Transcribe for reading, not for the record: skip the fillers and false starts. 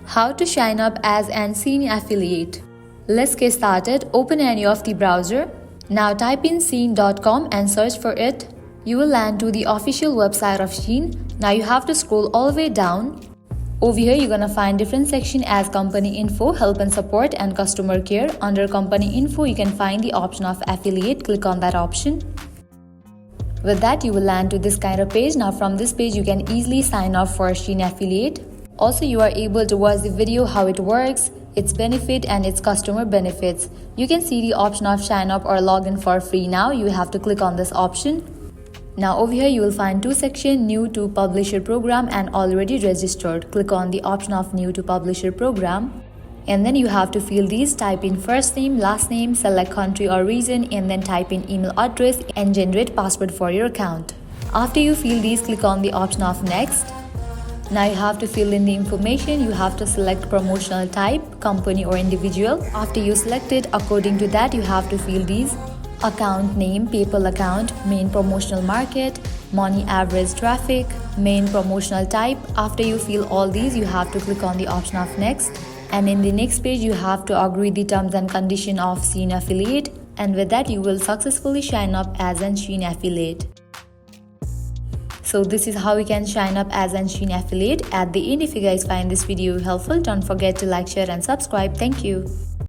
How to sign up as an Shein affiliate. Let's get started. Open any of the browser. Now type in Shein.com and search for it. You will land to the official website of Shein. Now you have to scroll all the way down. Over here you're gonna find different section as company info, help and support, and customer care. Under company info you can find the option of affiliate. Click on that option. With that you will land to this kind of page. Now from this page you can easily sign up for Shein affiliate. Also, you are able to watch the video how it works, its benefit and its customer benefits. You can see the option of sign up or log in for free now. You have to click on this option. Now over here you will find two sections, new to publisher program and already registered. Click on the option of new to publisher program. And then you have to fill these. Type in first name, last name, select country or region, and then type in email address and generate password for your account. After you fill these, click on the option of next. Now you have to fill in the information. You have to select promotional type, company or individual. After you select it, according to that you have to fill these. Account name, PayPal account, main promotional market, money average traffic, main promotional type. After you fill all these, you have to click on the option of next. And in the next page you have to agree the terms and condition of Shein affiliate. And with that you will successfully sign up as an Shein affiliate. So this is how we can sign up as an Shein affiliate. At the end, if you guys find this video helpful, don't forget to like, share and subscribe. Thank you.